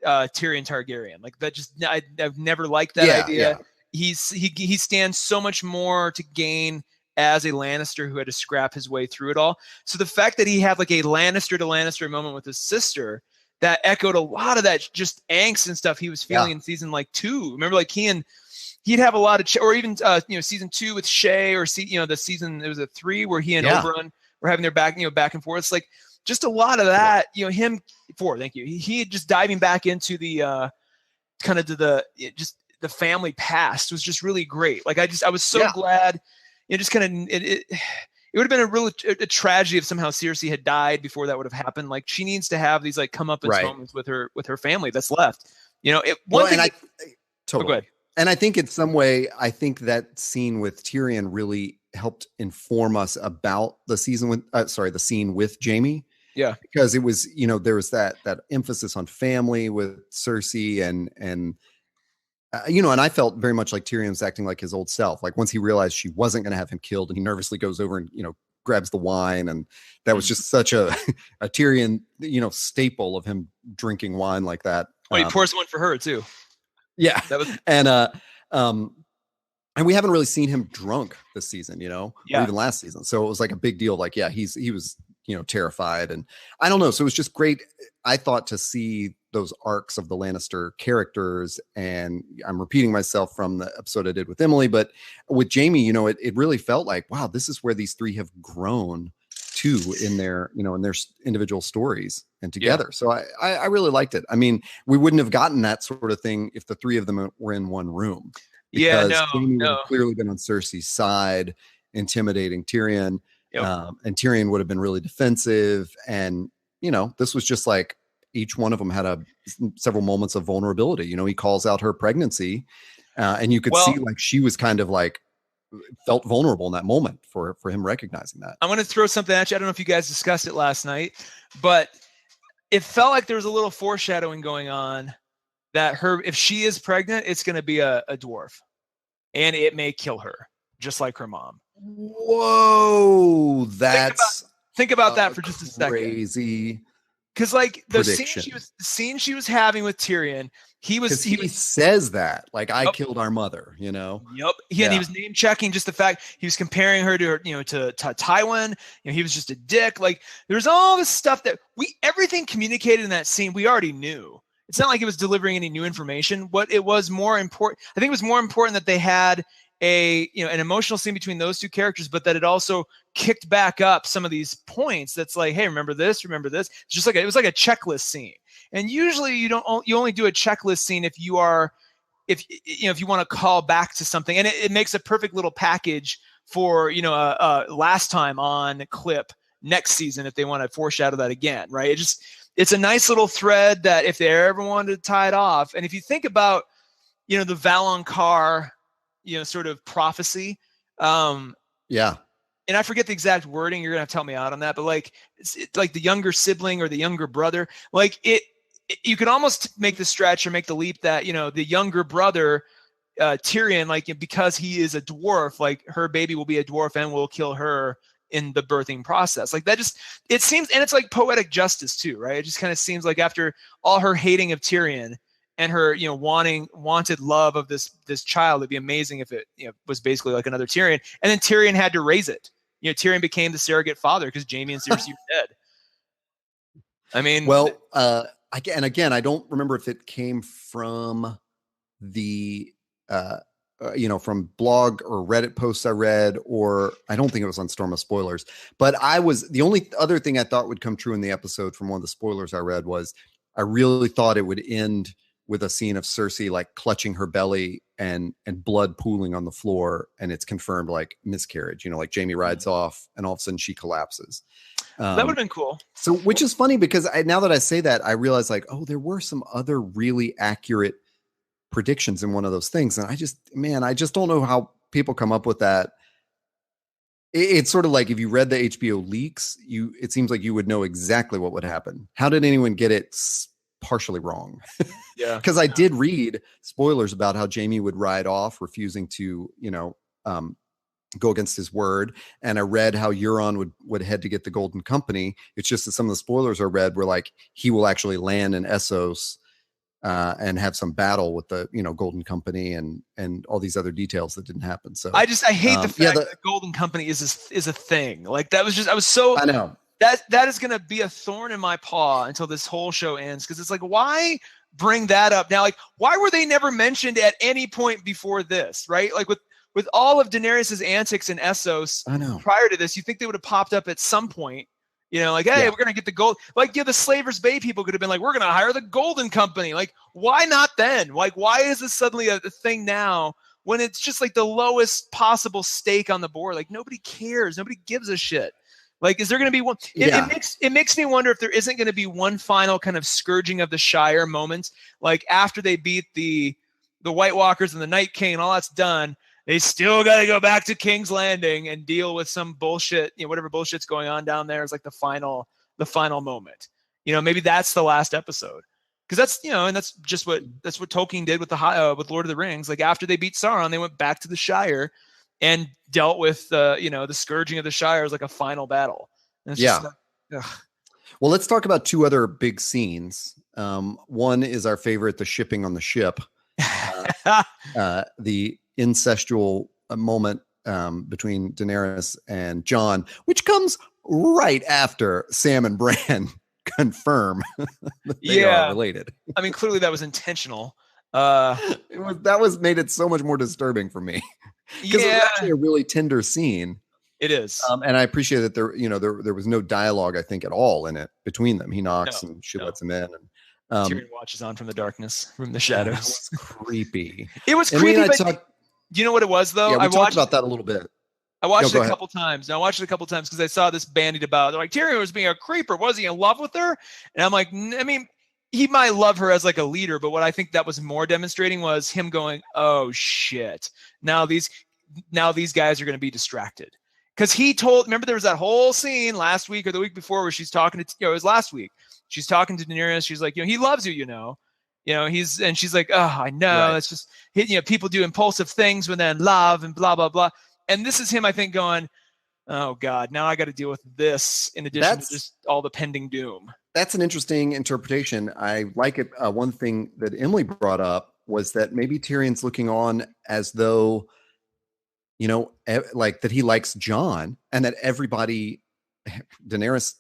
Tyrion Targaryen. That just, I've never liked that idea. Yeah. He stands so much more to gain as a Lannister who had to scrap his way through it all. So the fact that he had a Lannister to Lannister moment with his sister, that echoed a lot of that just angst and stuff he was feeling in season 2. Remember, he'd have a lot of, or even season 2 with Shay, or the season, it was a 3 where he and Oberyn were having their back and forth. It's like just a lot of that, thank you. He just diving back into the kind of to the family past was just really great. Like I was so glad, just kind of it would have been a tragedy if somehow Cersei had died before that would have happened. Like she needs to have these like comeuppance moments with her family that's left. Totally. Go ahead. And I think in some way, I think that scene with Tyrion really helped inform us about the scene with Jaime. Yeah. Because it was, there was that emphasis on family with Cersei and and I felt very much like Tyrion was acting like his old self. Like once he realized she wasn't going to have him killed and he nervously goes over and, grabs the wine. And that was just such a Tyrion, staple of him drinking wine like that. Oh, he pours one for her too. Yeah. That was, and we haven't really seen him drunk this season, or even last season. So it was like a big deal. Like, he was, terrified, and I don't know. So it was just great. I thought to see those arcs of the Lannister characters, and I'm repeating myself from the episode I did with Emily, but with Jaime, it really felt like, wow, this is where these three have grown to in their individual stories and together. So I really liked it. I mean, we wouldn't have gotten that sort of thing if the three of them were in one room. Because Jaime would have clearly been on Cersei's side, intimidating Tyrion. And Tyrion would have been really defensive. And, this was just like each one of them had several moments of vulnerability. He calls out her pregnancy and you could see like she was kind of like felt vulnerable in that moment for him recognizing that. I'm going to throw something at you. I don't know if you guys discussed it last night, but it felt like there was a little foreshadowing going on that if she is pregnant, it's going to be a dwarf and it may kill her just like her mom. Whoa, think about that for just a second. Crazy. Because like the scene she was having with Tyrion, he says that like I killed our mother, Yep. And he was name checking just the fact he was comparing her to her, to Tywin. He was just a dick. Like there's all this stuff that everything communicated in that scene we already knew. It's not like it was delivering any new information. What it was more important, I think it was more important that they had an emotional scene between those two characters, but that it also kicked back up some of these points. That's like, hey, remember this? It's just like it was like a checklist scene. And usually you only do a checklist scene if you want to call back to something, and it makes a perfect little package for last time on clip next season if they want to foreshadow that again, right? It's a nice little thread that if they ever wanted to tie it off, and if you think about the Valonqar sort of prophecy. And I forget the exact wording. You're going to have to help me out on that. But like, it's like the younger sibling or the younger brother, like you could almost make the stretch or make the leap that, the younger brother, Tyrion, like because he is a dwarf, like her baby will be a dwarf and will kill her in the birthing process. Like that it seems, and it's like poetic justice too, right? It just kind of seems like after all her hating of Tyrion, and her, wanted love of this child, it'd be amazing if it, was basically like another Tyrion. And then Tyrion had to raise it. Tyrion became the surrogate father because Jaime and Cersei were dead. I mean, again, I don't remember if it came from the, from blog or Reddit posts I read, or I don't think it was on Storm of Spoilers. But the only other thing I thought would come true in the episode from one of the spoilers I read was I really thought it would end with a scene of Cersei like clutching her belly and blood pooling on the floor, and it's confirmed like miscarriage. Like Jaime rides off, and all of a sudden she collapses. That would have been cool. So, which is funny because now that I say that, I realize like, oh, there were some other really accurate predictions in one of those things, and I just don't know how people come up with that. It's sort of like if you read the HBO leaks, it seems like you would know exactly what would happen. How did anyone get it partially wrong? Yeah, because I did read spoilers about how Jaime would ride off, refusing to go against his word, and I read how Euron would head to get the Golden Company. It's just that some of the spoilers I read were like he will actually land in Essos and have some battle with the Golden Company and all these other details that didn't happen. So I hate the fact that the Golden Company is a thing. Like that was I know that is going to be a thorn in my paw until this whole show ends, because it's like, why bring that up now? Like, why were they never mentioned at any point before this, right? Like with with all of Daenerys's antics and Essos prior to this, you think they would have popped up at some point. Like, hey, we're going to get the gold. Like, the Slavers Bay people could have been like, we're going to hire the Golden Company. Like, why not then? Like, why is this suddenly a thing now when it's just like the lowest possible stake on the board? Like, nobody cares. Nobody gives a shit. Like, is there going to be one? It makes me wonder if there isn't going to be one final kind of scourging of the Shire moment. Like, after they beat the White Walkers and the Night King and all that's done, they still got to go back to King's Landing and deal with some bullshit, whatever bullshit's going on down there is like the final moment. Maybe that's the last episode. Because that's, and that's what Tolkien did with with Lord of the Rings. Like, after they beat Sauron, they went back to the Shire and dealt with the scourging of the Shire as like a final battle. And it's just like, well, let's talk about two other big scenes. One is our favorite, the shipping on the ship. The incestual moment between Daenerys and Jon, which comes right after Sam and Bran confirm that they are related. I mean, clearly that was intentional. That was made it so much more disturbing for me because it was actually a really tender scene. It is, and I appreciate that there was no dialogue, I think, at all in it between them. He knocks and she lets him in, and Tyrion watches on from the darkness, from the shadows. It was creepy. It was creepy. Do you know what it was though? Yeah, we talked about that a little bit. I watched it a couple times. I watched it a couple times because I saw this bandied about. They're like, Tyrion was being a creeper. Was he in love with her? And I'm like, I mean, he might love her as like a leader, but what I think that was more demonstrating was him going, oh shit. Now these guys are going to be distracted. Because remember there was that whole scene last week or the week before where she's talking to, it was last week. She's talking to Daenerys. She's like, he loves you, and she's like, oh, I know. Right. It's just, people do impulsive things when they're in love and blah, blah, blah. And this is him, I think, going, oh God, now I got to deal with this in addition to just all the pending doom. That's an interesting interpretation. I like it. One thing that Emily brought up was that maybe Tyrion's looking on as though, like that he likes Jon and that everybody, Daenerys,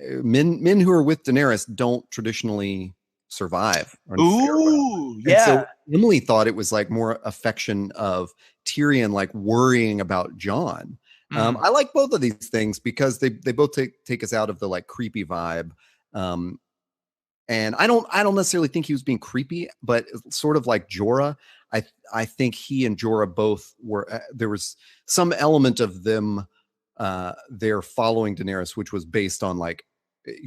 men who are with Daenerys don't traditionally survive. Ooh, yeah. So Emily thought it was like more affection of Tyrion, like worrying about Jon. I like both of these things because they both take us out of the like creepy vibe. And I don't necessarily think he was being creepy, but sort of like Jorah. I think he and Jorah both were. There was some element of them. They're following Daenerys, which was based on like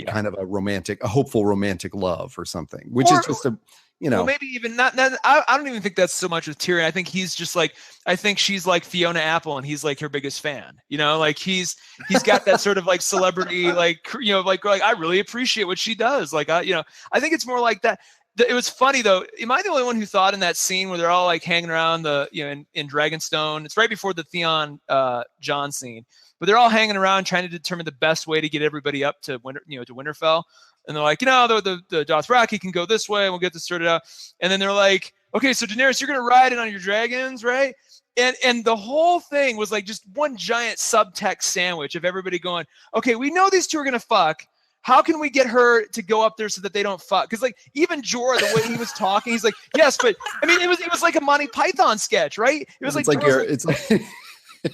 kind of a hopeful romantic love or something, which is just well, maybe even not. I don't even think that's so much with Tyrion. I think he's just like, I think she's like Fiona Apple and he's like her biggest fan, like he's got that sort of like celebrity, like, like I really appreciate what she does. Like, I think it's more like that. It was funny though. Am I the only one who thought in that scene where they're all like hanging around in Dragonstone? It's right before the Theon Jon scene, but they're all hanging around trying to determine the best way to get everybody up to to Winterfell. And they're like, the Dothraki can go this way and we'll get this sorted out. And then they're like, okay, so Daenerys, you're going to ride in on your dragons, right? And the whole thing was like just one giant subtext sandwich of everybody going, okay, we know these two are going to fuck. How can we get her to go up there so that they don't fuck? Because like even Jorah, the way he was talking, he's like, yes, but I mean, it was like a Monty Python sketch, right? It was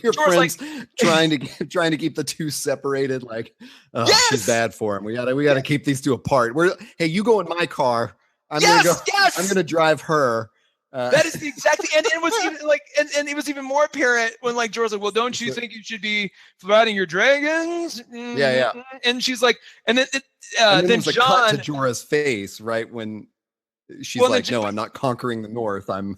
your friends like, trying to keep the two separated. Like, she's bad for him. We gotta keep these two apart. Hey, you go in my car. I'm gonna drive her. That is the exact thing. And it was even like, and it was even more apparent when like Jorah's like, well, don't you think you should be riding your dragons? Yeah. And she's like, and then then Jon, cut to Jorah's face right when she's like, no, I'm not conquering the North. I'm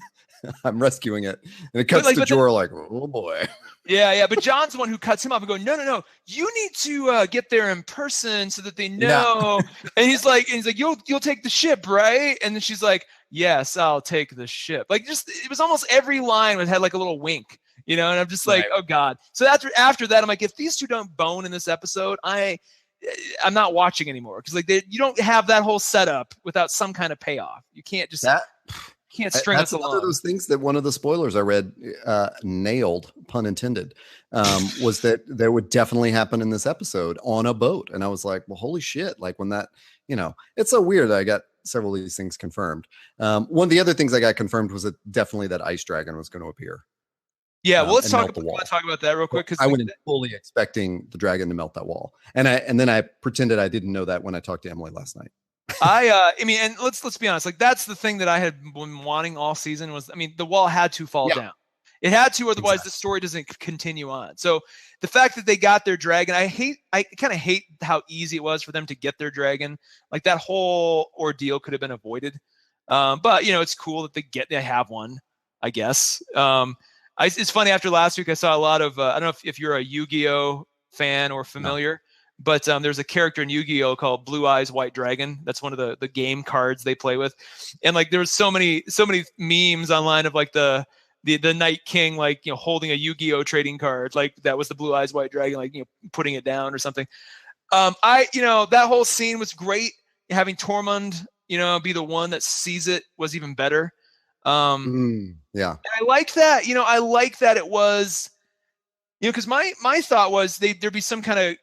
rescuing it. And it cuts to Jorah like, oh boy. Yeah. But Jon's the one who cuts him off and going, no. You need to get there in person so that they know. And he's like, you'll take the ship, right? And then she's like, yes, I'll take the ship. Like it was almost every line had like a little wink, and I'm just like, oh God. So after that, I'm like, if these two don't bone in this episode, I'm not watching anymore. Cause like you don't have that whole setup without some kind of payoff. You can't just can't string us along. That's one of those things that one of the spoilers I read nailed, pun intended, was that there would definitely happen in this episode on a boat. And I was like, well, holy shit. Like when that, it's so weird. I got several of these things confirmed. One of the other things I got confirmed was that definitely that ice dragon was going to appear. Yeah, well, let's talk about that real quick, because I went in fully expecting the dragon to melt that wall, and then I pretended I didn't know that when I talked to Emily last night. I mean, and let's be honest, like that's the thing that I had been wanting all season was, I mean, the wall had to fall down. It had to, otherwise the story doesn't continue on. So the fact that they got their dragon, I kind of hate how easy it was for them to get their dragon. Like that whole ordeal could have been avoided. But it's cool that they have one, I guess. It's funny, after last week, I saw a lot of, I don't know if you're a Yu-Gi-Oh fan or familiar, but there's a character in Yu-Gi-Oh called Blue Eyes White Dragon. That's one of the game cards they play with. And like, there was so many memes online of like the Night King, like, holding a Yu-Gi-Oh trading card. Like that was the Blue Eyes White Dragon, like, putting it down or something. That whole scene was great. Having Tormund, be the one that sees it was even better. And I like that, I like that it was, because my thought was there'd be some kind of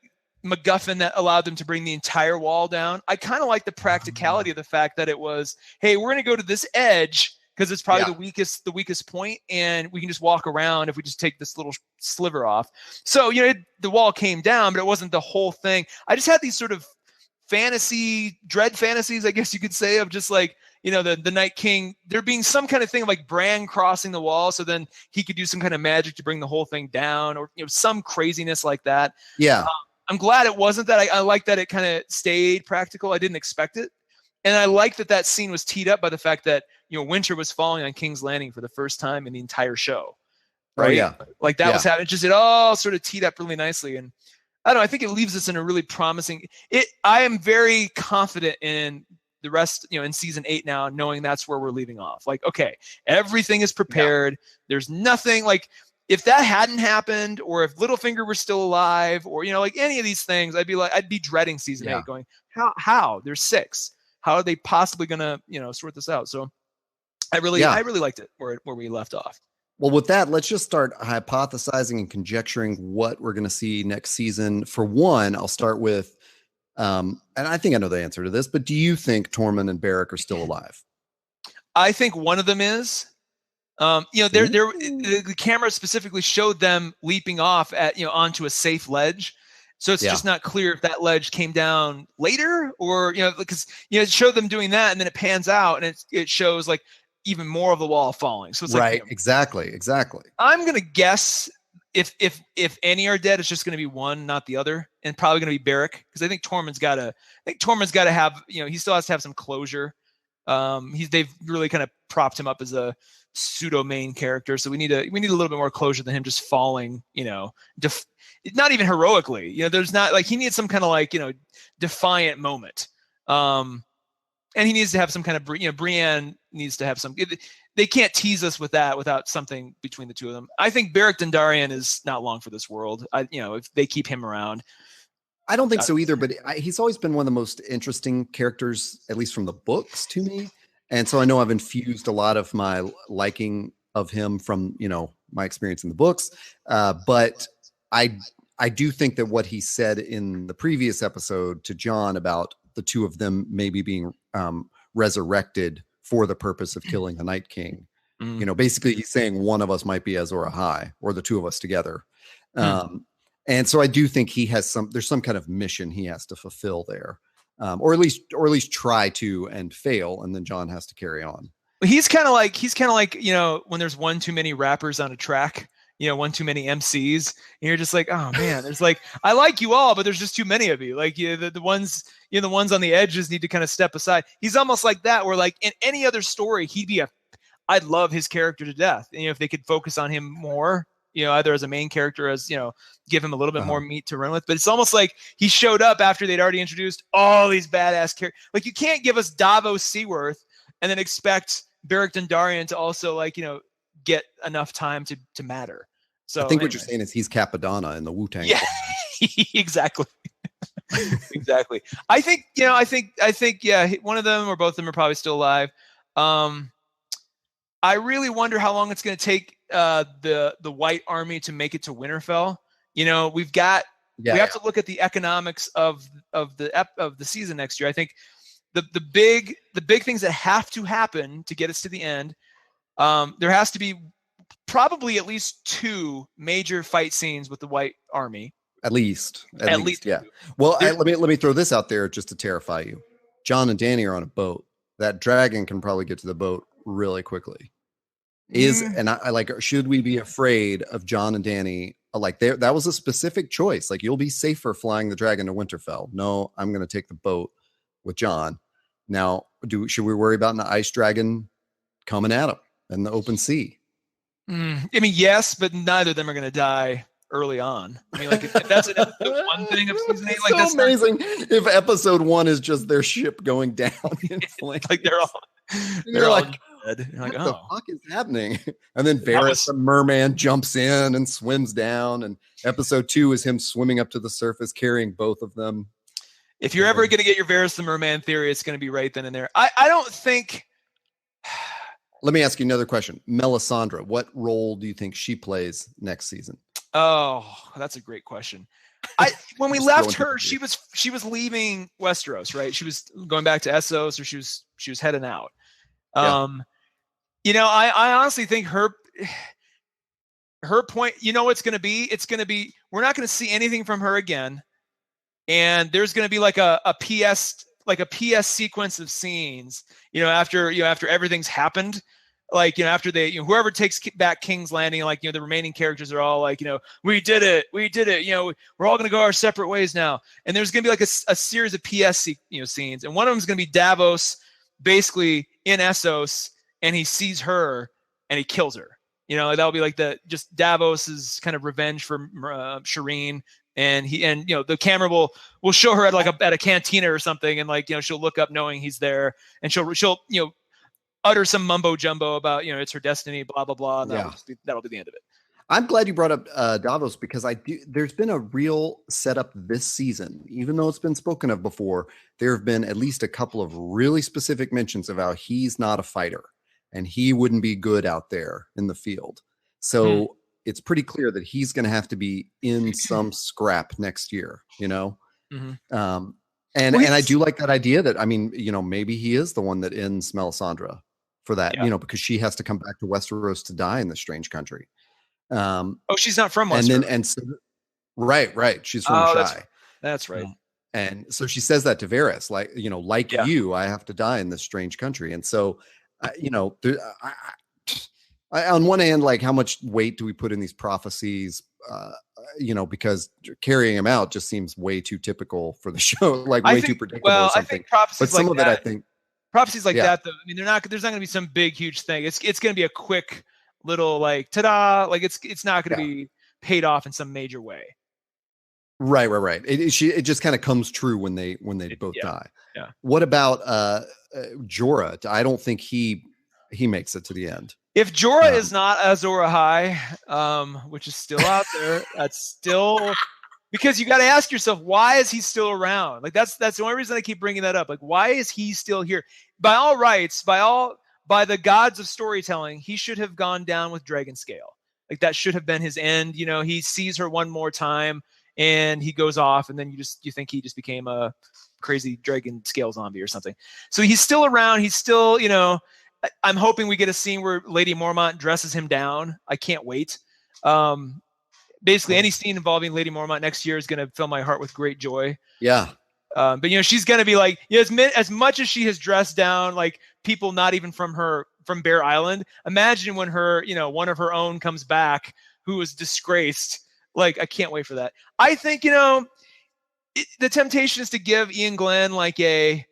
MacGuffin that allowed them to bring the entire wall down. I kind of like the practicality of the fact that it was, hey, we're going to go to this edge because it's probably the weakest point, and we can just walk around if we just take this little sliver off. So, the wall came down, but it wasn't the whole thing. I just had these sort of dread fantasies, I guess you could say, of just like, the Night King, there being some kind of thing of like Bran crossing the wall, so then he could do some kind of magic to bring the whole thing down, or some craziness like that. I'm glad it wasn't that. I like that it kind of stayed practical. I didn't expect it, and I like that scene was teed up by the fact that winter was falling on King's Landing for the first time in the entire show, right? Like that was happening. Just it all sort of teed up really nicely, and I don't know, I think it leaves us in a really promising. I am very confident in the rest, in season 8 now, knowing that's where we're leaving off. Like, okay, everything is prepared. There's nothing like, if that hadn't happened, or if Littlefinger were still alive, or like any of these things, I'd be dreading season 8, going, how there's 6. How are they possibly gonna sort this out? So I really liked it where we left off. Well, with that, let's just start hypothesizing and conjecturing what we're going to see next season. For one, I'll start with, and I think I know the answer to this, but do you think Tormund and Beric are still alive? I think one of them is. The camera specifically showed them leaping off at onto a safe ledge, so it's just not clear if that ledge came down later, or because it showed them doing that, and then it pans out and it shows like even more of the wall falling. So it's right, like, exactly. I'm gonna guess if any are dead, it's just gonna be one, not the other, and probably gonna be Beric, because I think Tormund's got to have, he still has to have some closure. They've really kind of propped him up as a pseudo main character, so we need a little bit more closure than him just falling, not even heroically. There's not like, he needs some kind of like defiant moment. And he needs to have some kind of, Brienne needs to have some. They can't tease us with that without something between the two of them. I think Beric Dondarrion is not long for this world. If they keep him around. I don't think so either, but he's always been one of the most interesting characters, at least from the books, to me. And so I know I've infused a lot of my liking of him from, my experience in the books. But I do think that what he said in the previous episode to Jon about the two of them maybe being resurrected for the purpose of killing the Night King. Basically he's saying one of us might be Azor Ahai, or the two of us together. And so I do think there's some kind of mission he has to fulfill there, or at least try to and fail, and then Jon has to carry on. He's kind of like when there's one too many rappers on a track, one too many MCs, and you're just like, oh man, there's like, I like you all, but there's just too many of you. Like the ones the ones on the edges need to kind of step aside. He's almost like that, where like in any other story, I'd love his character to death. And, if they could focus on him more, either as a main character, as, give him a little bit more meat to run with. But it's almost like he showed up after they'd already introduced all these badass characters. Like, you can't give us Davos Seaworth and then expect Beric Dondarrion to also get enough time to matter. So I think what you're saying is he's Capadonna in the Wu-Tang. Yeah, exactly. Exactly. I think, one of them or both of them are probably still alive. I really wonder how long it's going to take the White Army to make it to Winterfell. We have to look at the economics of the season next year. I think the big things that have to happen to get us to the end. There has to be probably at least 2 major fight scenes with the White Army. At least, yeah. 2. Well, let me throw this out there just to terrify you. John and Danny are on a boat. That dragon can probably get to the boat really quickly. And I like, should we be afraid of John and Danny? Like that was a specific choice. Like, you'll be safer flying the dragon to Winterfell. No, I'm going to take the boat with John. Now, should we worry about an ice dragon coming at him in the open sea? I mean, yes, but neither of them are going to die early on. I mean, like if that's an episode 1 thing of season 8, like so that's amazing. If episode 1 is just their ship going down in flames, like they're all like, dead. Like, what the fuck is happening? And then Varys the merman jumps in and swims down, and episode 2 is him swimming up to the surface carrying both of them. If you're ever going to get your Varys the merman theory, it's going to be right then and there. I don't think. Let me ask you another question. Melisandre, what role do you think she plays next season? Oh, that's a great question. When we left her, she was leaving Westeros, right? She was going back to Essos, or she was heading out. Yeah. You know, I honestly think her point, you know, it's going to be we're not going to see anything from her again, and there's going to be like a PS sequence of scenes, you know, after everything's happened, like, you know, after they, you know, whoever takes back King's Landing, like, you know, the remaining characters are all like, you know, we did it, you know, we're all going to go our separate ways now. And there's going to be like a series of PS, you know, scenes. And one of them is going to be Davos basically in Essos, and he sees her and he kills her. You know, that'll be like just Davos's kind of revenge for Shireen. And you know, the camera will show her at a cantina or something, and like, you know, she'll look up knowing he's there, and she'll you know, utter some mumbo jumbo about, you know, it's her destiny, blah blah blah. And that'll be the end of it. I'm glad you brought up Davos, because there's been a real setup this season, even though it's been spoken of before. There have been at least a couple of really specific mentions of how he's not a fighter and he wouldn't be good out there in the field. So it's pretty clear that he's going to have to be in some scrap next year, you know? And I do like that idea that, I mean, you know, maybe he is the one that ends Melisandre for that, you know, because she has to come back to Westeros to die in this strange country. She's not from Westeros. Right. She's from Shai. That's right. And so she says that to Varys, like, you know, like you, I have to die in this strange country. And so, you know, on one hand, like, how much weight do we put in these prophecies? You know, because carrying them out just seems way too typical for the show, like too predictable. Well, or something. I think prophecies, but some like of it, I think prophecies like that, though, I mean, there's not going to be some big, huge thing. It's going to be a quick little, like, ta-da! Like, it's not going to be paid off in some major way. Right. It just kind of comes true when they both die. Yeah. What about Jorah? I don't think he makes it to the end. If Jorah is not Azor Ahai, which is still out there, that's still, because you got to ask yourself, why is he still around? Like, that's the only reason I keep bringing that up. Like, why is he still here? By all rights, by the gods of storytelling, he should have gone down with Dragonscale. Like, that should have been his end. You know, he sees her one more time and he goes off, and then you think he just became a crazy Dragonscale zombie or something. So he's still around. He's still, you know, I'm hoping we get a scene where Lady Mormont dresses him down. I can't wait. Basically, any scene involving Lady Mormont next year is going to fill my heart with great joy. Yeah. But, you know, she's going to be like, you know, as much as she has dressed down like people not even from Bear Island, imagine when her, you know, one of her own comes back who was disgraced. Like, I can't wait for that. I think, you know, the temptation is to give Ian Glenn like a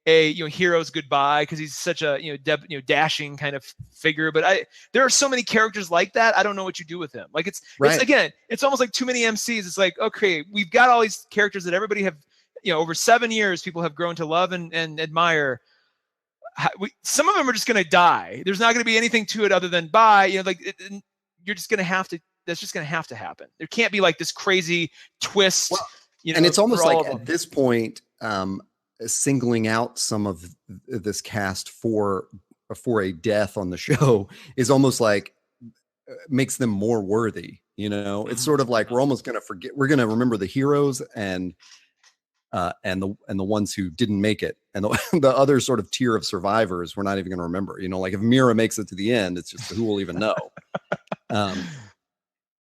you know, hero's goodbye, because he's such a, you know, dashing kind of figure. But there are so many characters like that. I don't know what you do with him. Like, it's almost like too many MCs. It's like, okay, we've got all these characters that everybody have, you know, over 7 years, people have grown to love and admire. Some of them are just going to die. There's not going to be anything to it other than bye. You know, like, you're just going to have to. That's just going to have to happen. There can't be like this crazy twist. Well, you know, and it's almost like at this point, singling out some of this cast for a death on the show is almost like makes them more worthy. You know, it's sort of like we're almost going to forget. We're going to remember the heroes, and and the ones who didn't make it, and the other sort of tier of survivors, we're not even going to remember. Like if Mira makes it to the end, it's just who will even know.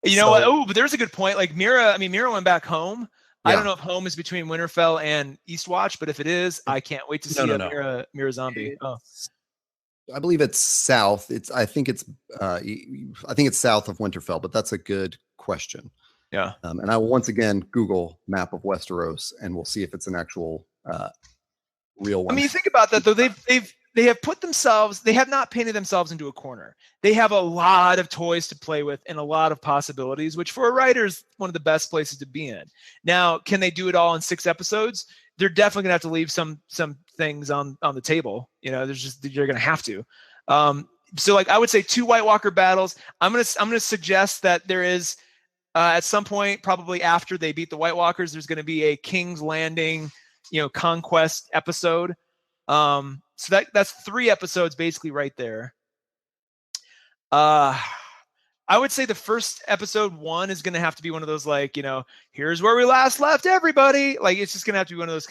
You know what? Oh, but there's a good point. Like Mira went back home. Yeah. I don't know if home is between Winterfell and Eastwatch, but if it is, I can't wait to see a Mira zombie. I believe it's south. I think it's south of Winterfell, but that's a good question. Yeah. And I will once again Google map of Westeros, and we'll see if it's an actual real one. I mean, you think about that though. They have not painted themselves into a corner. They have a lot of toys to play with and a lot of possibilities, which for a writer is one of the best places to be in. Now, can they do it all in 6 episodes? They're definitely gonna have to leave some things on the table. You're gonna have to. So like I would say 2 White Walker battles. I'm gonna suggest that there is at some point, probably after they beat the White Walkers, there's gonna be a King's Landing, conquest episode. So that's 3 episodes basically right there. I would say the first episode 1 is going to have to be one of those like, here's where we last left everybody. Like it's just going to have to be one of those.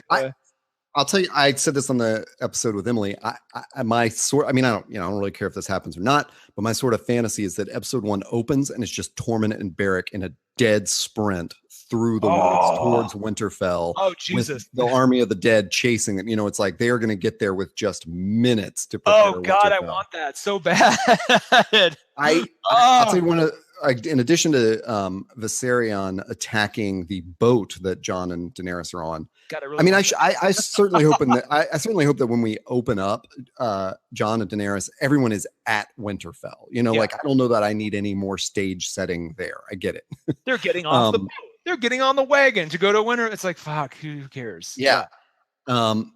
I'll tell you, I said this on the episode with Emily. I don't really care if this happens or not, but my sort of fantasy is that episode 1 opens and it's just Tormund and Beric in a dead sprint through the woods towards Winterfell. Oh, Jesus. With the army of the dead chasing them. It's like they are going to get there with just minutes to prepare. Oh, God, I want that so bad. I'll tell you in addition to Viserion attacking the boat that Jon and Daenerys are on. God, I certainly hope I certainly hope that when we open up Jon and Daenerys, everyone is at Winterfell. Like I don't know that I need any more stage setting there. I get it. They're getting off the boat. They're getting on the wagon to go to Winter. It's like, fuck, who cares? Yeah. I'll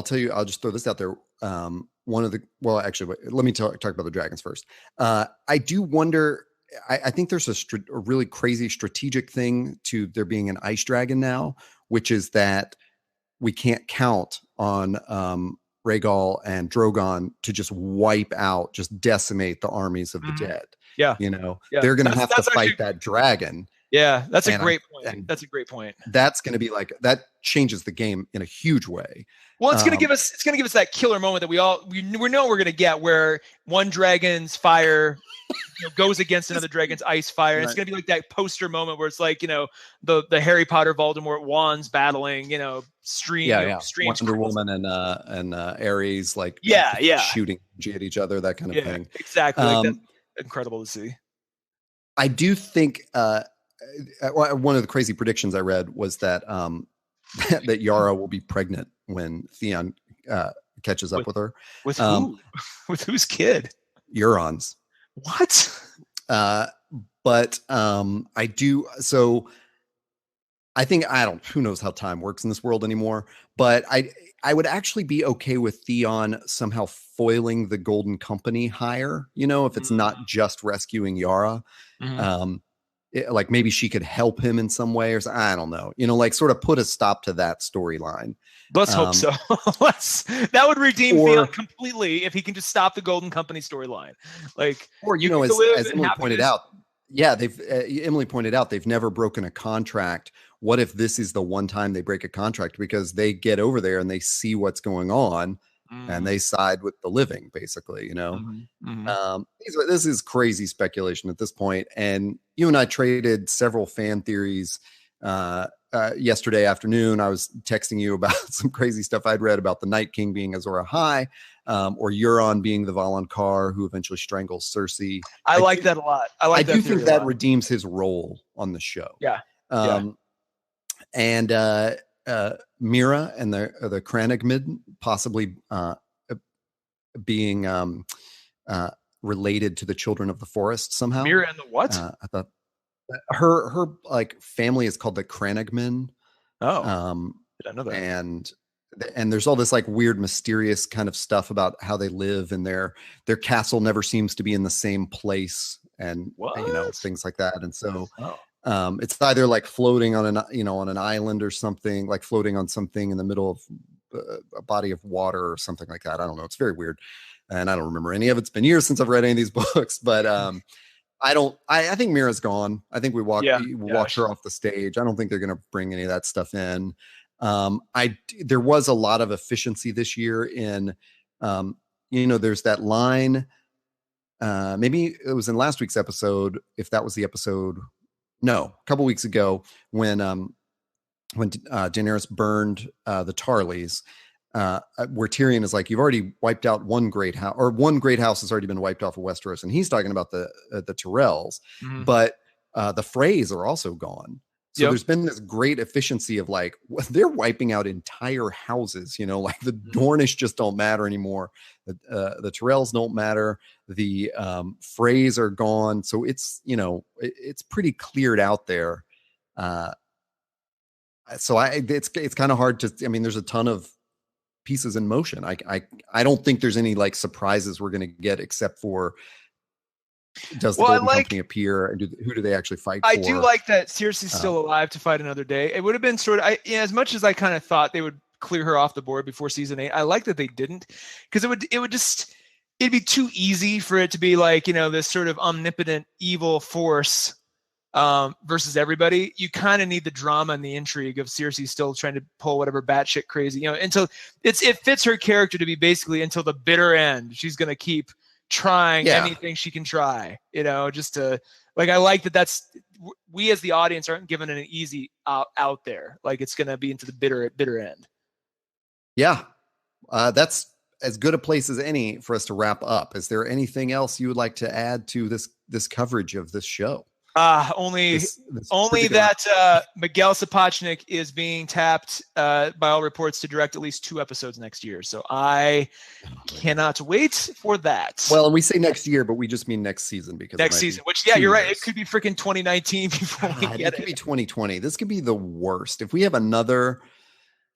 tell you, I'll just throw this out there. Let me talk about the dragons first. I do wonder, I think there's a really crazy strategic thing to there being an ice dragon now, which is that we can't count on Rhaegal and Drogon to just wipe out, just decimate the armies of the dead. Yeah. They're going to have to fight that dragon. Yeah, that's a great point. That's a great point. That's going to be like that changes the game in a huge way. Well, it's going to give us that killer moment that we know we're going to get, where one dragon's fire goes against another dragon's ice fire. And it's going to be like that poster moment where it's like the Harry Potter Voldemort wands battling strange Wonder Woman and Ares shooting at each other, that kind of thing. Exactly. That's incredible to see. I do think one of the crazy predictions I read was that that Yara will be pregnant when Theon catches up with her. With who? With whose kid? Euron's. What? But I do. So I think who knows how time works in this world anymore, but I would actually be okay with Theon somehow foiling the Golden Company hire, if it's not just rescuing Yara. Like maybe she could help him in some way, or I don't know, like sort of put a stop to that storyline. Let's hope so. That would redeem Theon completely if he can just stop the Golden Company storyline. Like, or as Emily pointed out, Emily pointed out they've never broken a contract. What if this is the one time they break a contract, because they get over there and they see what's going on and they side with the living, basically, This is crazy speculation at this point. And you and I traded several fan theories yesterday afternoon. I was texting you about some crazy stuff I'd read about the Night King being Azor Ahai, or Euron being the Valonqar who eventually strangles Cersei. I like that a lot. I do think that redeems his role on the show. Yeah. And Mira and the Cranagmid possibly being related to the Children of the Forest somehow. Mira and the what? I thought her like family is called the Cranagmen. Oh, did I know that? And there's all this like weird, mysterious kind of stuff about how they live, and their castle never seems to be in the same place, and things like that. And so it's either like floating on an island or something, like floating on something in the middle of a body of water or something like that. I don't know. It's very weird, and I don't remember any of it. It's been years since I've read any of these books, but I think Mira's gone. I think we walked her off the stage. I don't think they're going to bring any of that stuff in. There was a lot of efficiency this year in, there's that line. Maybe it was in last week's episode. If that was the episode, no, a couple weeks ago when Daenerys burned the Tarleys, where Tyrion is like, you've already wiped out one great house, or one great house has already been wiped off of Westeros, and he's talking about the Tyrells, but the Freys are also gone. So there's been this great efficiency of like, they're wiping out entire houses, like the Dornish just don't matter anymore. The Tyrells don't matter. The Freys are gone. So it's, it's pretty cleared out there. So it's kind of hard to, there's a ton of pieces in motion. I don't think there's any like surprises we're going to get, except for, does the Golden Company appear, and who do they actually fight for? I do like that Cersei's still alive to fight another day. It would have been sort of, as much as I kind of thought they would clear her off the board before season 8, I like that they didn't, because it'd be too easy for it to be like, this sort of omnipotent evil force versus everybody. You kind of need the drama and the intrigue of Cersei still trying to pull whatever batshit crazy, until it fits her character to be basically until the bitter end. She's going to keep trying anything she can try, just to like, I like that's, we as the audience aren't given an easy out there. Like it's going to be into the bitter end. Yeah. That's as good a place as any for us to wrap up. Is there anything else you would like to add to this coverage of this show? Only that Miguel Sapochnik is being tapped by all reports to direct at least 2 episodes next year. So I cannot wait for that. Well, and we say next year, but we just mean next season, because next season, which you're right. It could be freaking 2019 before we get it. It could be 2020. This could be the worst. If we have another,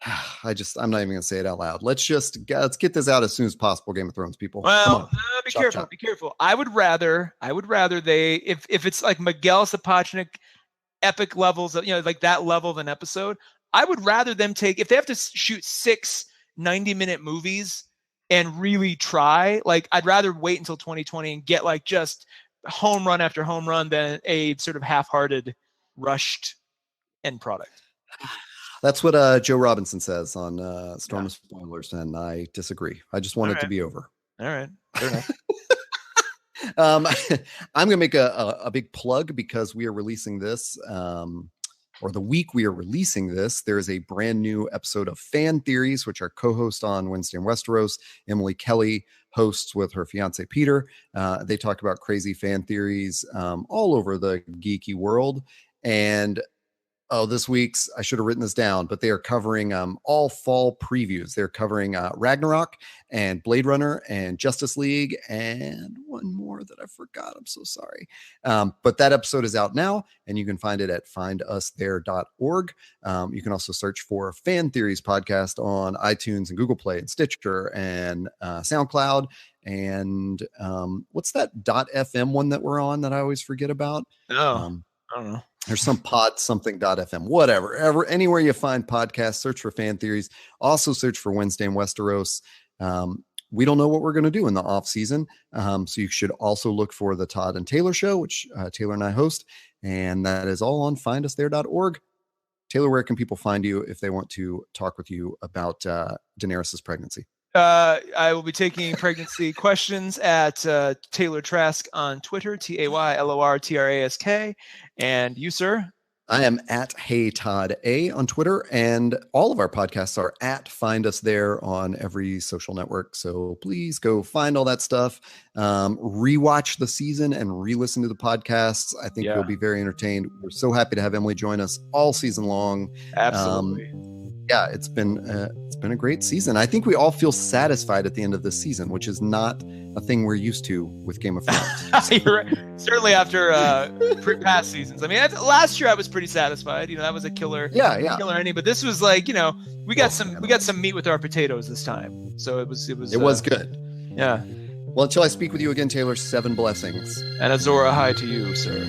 I'm not even gonna say it out loud. Let's get this out as soon as possible. Game of Thrones people. Well, be careful. I would rather they, if it's like Miguel Sapochnik epic levels of, like that level of an episode, I would rather them take, if they have to shoot 6 90-minute movies and really try, like I'd rather wait until 2020 and get like just home run after home run than a sort of half-hearted rushed end product. That's what Joe Robinson says on Storm of Spoilers, and I disagree. I just want it to be over. All right. Fair enough. I'm going to make a big plug, because we are releasing this, or the week we are releasing this, there is a brand new episode of Fan Theories, which our co-host on Wednesday in Westeros, Emily Kelly, hosts with her fiance Peter. They talk about crazy fan theories all over the geeky world. And this week's, I should have written this down, but they are covering all fall previews. They're covering Ragnarok and Blade Runner and Justice League and one more that I forgot. I'm so sorry. But that episode is out now, and you can find it at findusthere.org. You can also search for Fan Theories podcast on iTunes and Google Play and Stitcher and SoundCloud. And what's that .fm one that we're on that I always forget about? I don't know. There's some pod something.fm, whatever. Anywhere you find podcasts, search for Fan Theories. Also search for Wednesday in Westeros. We don't know what we're going to do in the off season. So you should also look for the Todd and Taylor show, which Taylor and I host. And that is all on findusthere.org. Taylor, where can people find you if they want to talk with you about Daenerys' pregnancy? I will be taking pregnancy questions at Taylor Trask on Twitter, TaylorTrask. And you, sir? I am at Hey Todd A on Twitter, and all of our podcasts are at Find Us There on every social network. So please go find all that stuff. Rewatch the season and re-listen to the podcasts. I think you'll be very entertained. We're so happy to have Emily join us all season long. Absolutely. It's been a great season. I think we all feel satisfied at the end of this season, which is not a thing we're used to with Game of Thrones. You're right. Certainly after past seasons. I mean, last year I was pretty satisfied. That was a killer. Killer ending. But this was like, we got some meat with our potatoes this time. So it was good. Yeah. Well, until I speak with you again, Taylor, 7 blessings and Azor Ahai to you, sir.